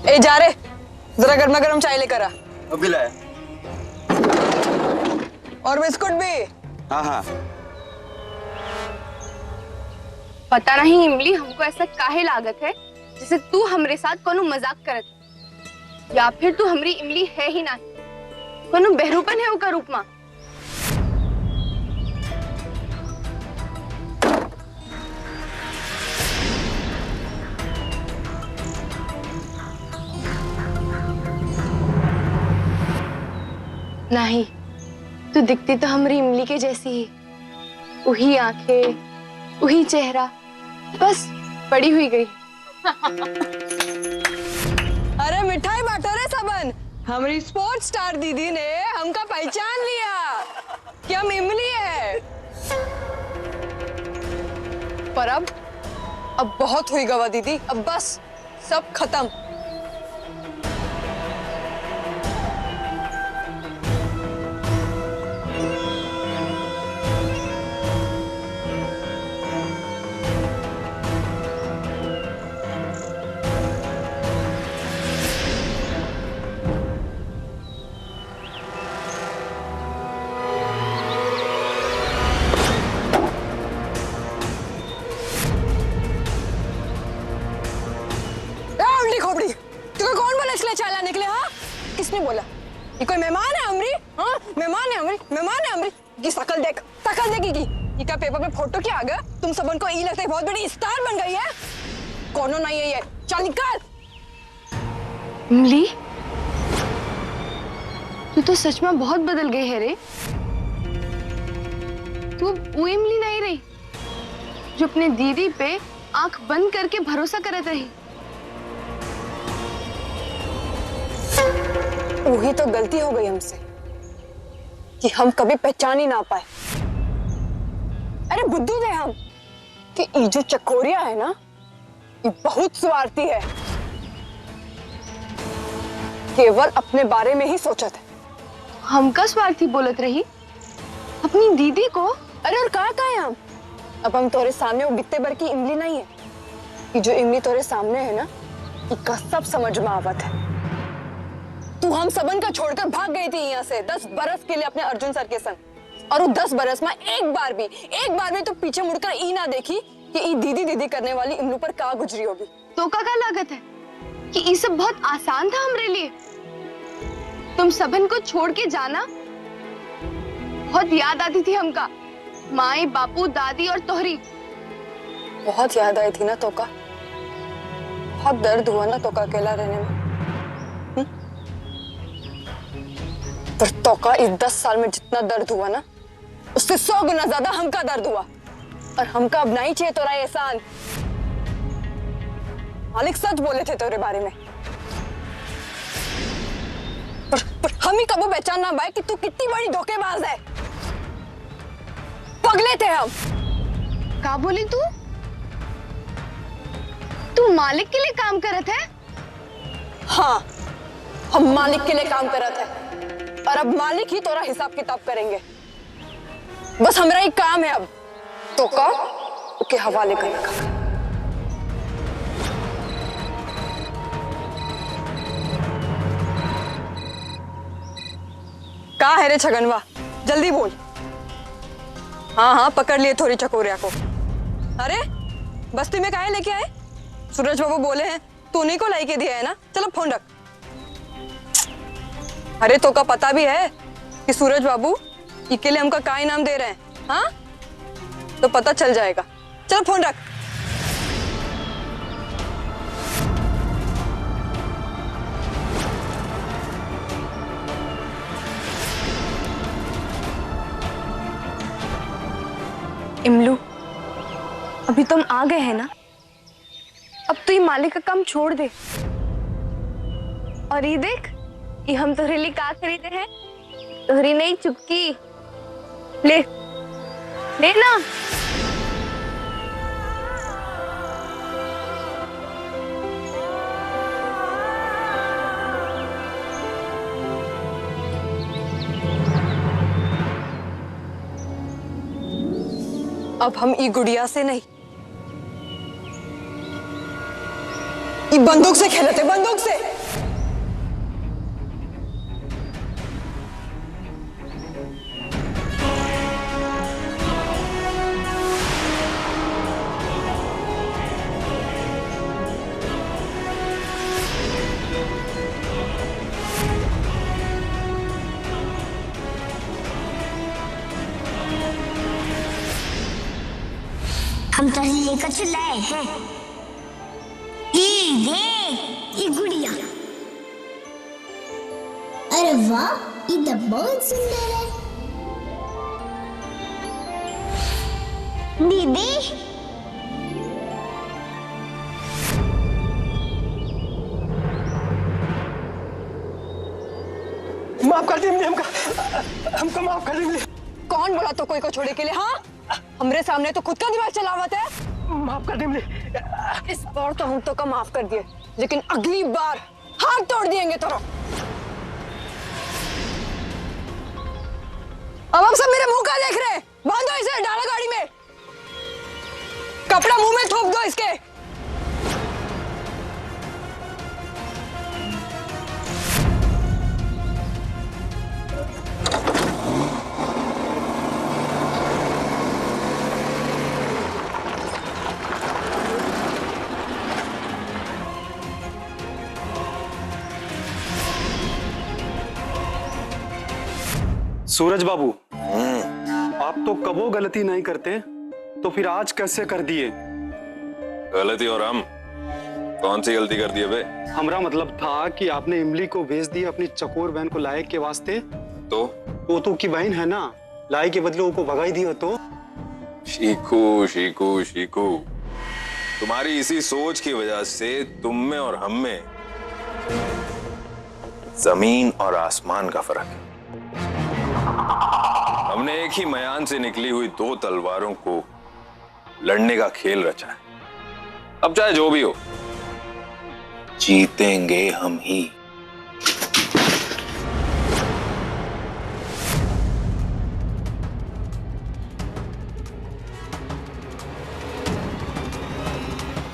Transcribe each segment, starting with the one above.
ए जा रे, जरा गर्मा गर्म चाय लेकर आ। अभी लाया। और बिस्कुट भी। हाँ हाँ। पता नहीं इमली हमको ऐसा काहे लागत है जैसे तू हमरे साथ कोनो मजाक करत या फिर तू हमरी इमली है ही ना, कोनो बहरूपन है ओका रूप में। नहीं, तू दिखती तो हमारी इमली के जैसी ही, वही आंखें, वही चेहरा, बस बड़ी हुई गई। अरे मिठाई बांटो रे सबन, हमारी स्पोर्ट्स स्टार दीदी ने हमका पहचान लिया कि हम इमली है। पर अब बहुत हुई गवा दीदी, अब बस सब खत्म। खोपड़ी, तुझे कौन बोला इसलिए चाला निकले? हाँ, किसने बोला? ये कोई मेहमान है हमरी? हाँ, मेहमान है हमरी, मेहमान है हमरी। की शकल देख, शकल देखेगी। ये क्या पेपर में फोटो क्या आ गया? तुम सबन को ये लगता है बहुत बड़ी स्टार बन गई है? कौनो नहीं है ये, चल निकल। इमली, तू तो सच में बहुत बदल गई है रे। तू वो इमली नहीं रही जो अपने दीदी पे आंख बंद करके भरोसा करत रही। वही तो गलती हो गई हमसे कि हम कभी पहचान ही ना पाए। अरे बुद्धू थे हम कि ये जो चकोरिया है ना, ये बहुत स्वार्थी है, केवल अपने बारे में ही सोचा था। हमका स्वार्थी बोलत रही अपनी दीदी को। अरे और कहा है हम? अब हम तोरे सामने वो बित्ते भर की इमली नहीं है। ये जो इमली तोरे सामने है ना, इसका सब समझ में आवत है। तू हम सबन का छोड़कर भाग गई थी यहाँ से 10 बरस के लिए अपने अर्जुन सर के संग, और वो 10 बरस में एक बार भी तो पीछे मुड़कर ई ना देखी कि ई दीदी दीदी करने वाली इमलू पर क्या गुजरी होगी। तो का लागत है कि ये सब बहुत आसान था हमरे लिए। तुम सबन को छोड़ के जाना बहुत याद आती थी हमका, माई बापू दादी और तोहरी। बहुत याद आई थी ना तोका, बहुत दर्द हुआ ना तोका अकेला रहने में। पर तोका इस 10 साल में जितना दर्द हुआ ना, उससे 100 गुना ज्यादा हमका दर्द हुआ। और हमका अब नहीं चाहिए तोरा एहसान। मालिक सच बोले थे तेरे बारे में। पर हम ही कबो पहचान ना पाए कि तू कितनी बड़ी धोखेबाज है। पगले थे हम। का बोली तू? तू मालिक के लिए काम करत है? हाँ, हम मालिक के लिए काम करत है, और अब मालिक ही तोरा हिसाब किताब करेंगे। बस हमारा ही काम है अब तो का के हवाले करने का। का है रे छगनवा, जल्दी बोल। हाँ हाँ, पकड़ लिए थोड़ी चकोरिया को। अरे बस्ती में काहे लेके आए? सूरज बाबू बोले हैं तू उन्हीं को लाइके दिया है ना, चलो फोन रख। अरे तो का पता भी है कि सूरज बाबू इसके लिए हमका का इनाम दे रहे हैं? हाँ, तो पता चल जाएगा। चलो फोन रख। इमलू, अभी तुम आ गए हैं ना, अब तो ये मालिक का काम छोड़ दे। और ये देख, ये हम तुम्हारे लिए क्या खरीदे हैं? तुम्हारी नई चुटकी ले, ले ना। अब हम ई गुड़िया से नहीं, ई बंदूक से खेले थे, बंदूक से। हम तो लेकर चलाए हैं। ये देख, ये गुड़िया। अरे वाह, ये तो बहुत सुंदर है। दीदी, माफ कर दीजिए हमको माफ कर दीजिए। कौन बोला तो कोई को छोड़े के लिए? हाँ, हमरे सामने तो खुद का दिमाग चलावत है। माफ कर दीजिए। इस बार तो हम तो का माफ कर दिए, लेकिन अगली बार हाथ तोड़ दिएंगे तोरो। अब आप सब मेरे मुंह का देख रहे हैं। बांधो इसे, डालो गाड़ी में, कपड़ा मुंह में थोप दो इसके। सूरज बाबू, आप तो कबो गलती नहीं करते, तो फिर आज कैसे कर दिए? गलती और हम कौन सी गलती कर दी बे? हमारा मतलब था कि आपने इमली को भेज दिया अपनी चकोर बहन को लायक के वास्ते। तो की बहन है ना, लायक के बदले वो भगाई दिया। तो शीकू शीकू शीकू, तुम्हारी इसी सोच की वजह से तुम में और हम में जमीन और आसमान का फर्क है। हमने एक ही मयान से निकली हुई दो तलवारों को लड़ने का खेल रचा है। अब चाहे जो भी हो, जीतेंगे हम ही।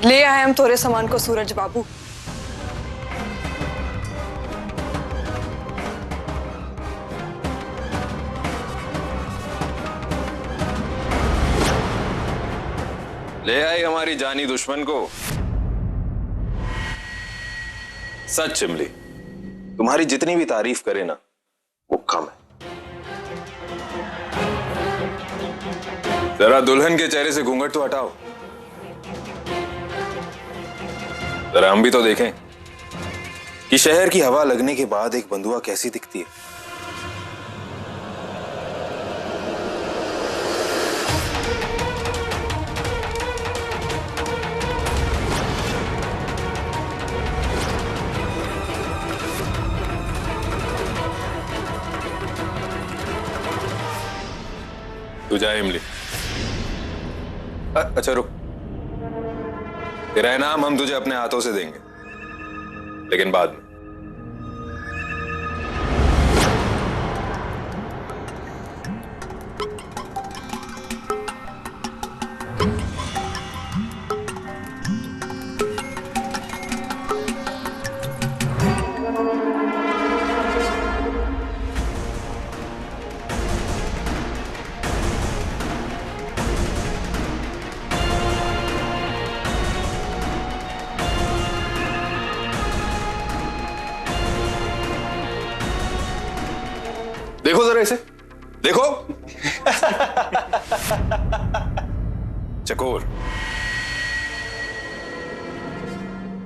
ले आए हम थोड़े सामान को सूरज बाबू। ले आई हमारी जानी दुश्मन को। सच इमली, तुम्हारी जितनी भी तारीफ करे ना वो कम है। जरा दुल्हन के चेहरे से घूंघट तो हटाओ, जरा हम भी तो देखें कि शहर की हवा लगने के बाद एक बंधुआ कैसी दिखती है। तू जा इमली। अच्छा रुक, तेरा इनाम हम तुझे अपने हाथों से देंगे, लेकिन बाद में। देखो जरा इसे, देखो। चकोर,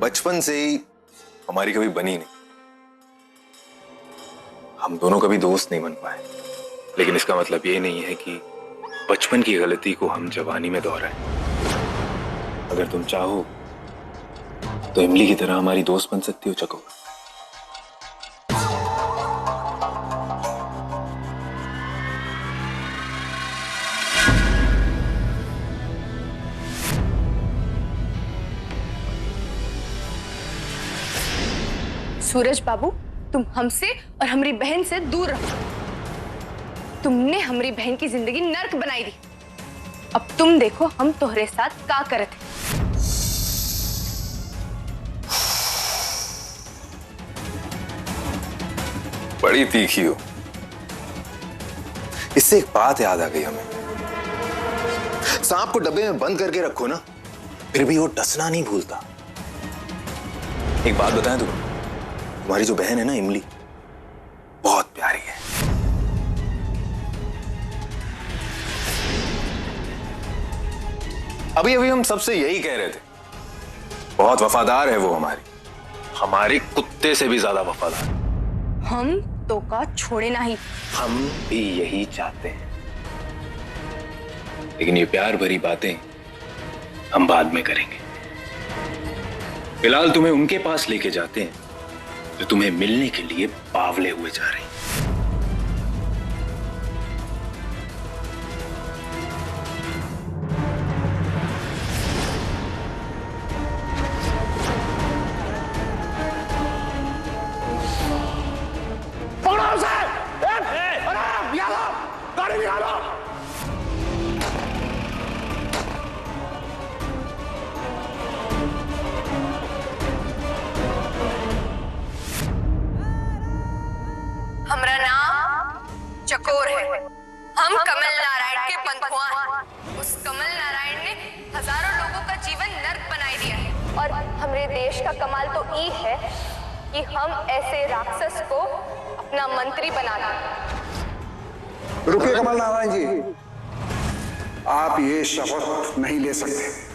बचपन से ही हमारी कभी बनी नहीं। हम दोनों कभी दोस्त नहीं बन पाए, लेकिन इसका मतलब ये नहीं है कि बचपन की गलती को हम जवानी में दोहराएं। अगर तुम चाहो तो इमली की तरह हमारी दोस्त बन सकती हो चकोर। सूरज बाबू, तुम हमसे और हमारी बहन से दूर रहो। तुमने हमारी बहन की जिंदगी नर्क बनाई दी। अब तुम देखो हम तुम्हारे साथ क्या करते। बड़ी तीखी हो। इससे एक बात याद आ गई हमें। सांप को डब्बे में बंद करके रखो ना, फिर भी वो डसना नहीं भूलता। एक बात बताएं तुम्हारी जो बहन है ना इमली, बहुत प्यारी है। अभी अभी हम सबसे यही कह रहे थे, बहुत वफादार है वो हमारे कुत्ते से भी ज्यादा वफादार। हम तो का छोड़े नहीं। हम भी यही चाहते हैं, लेकिन ये प्यार भरी बातें हम बाद में करेंगे। फिलहाल तुम्हें उनके पास लेके जाते हैं जो तुम्हें मिलने के लिए बावले हुए जा रहे हैं। गाड़ी निकालो। हमारा नाम चकोर है। हम कमल नारायण के बंधुआ हैं। उस कमल नारायण ने हजारों लोगों का जीवन नर्क बनाई दिया है। और हमारे देश का कमाल तो ये है कि हम ऐसे राक्षस को अपना मंत्री बना दें। रुकिए कमल नारायण जी, आप ये शपथ नहीं ले सकते।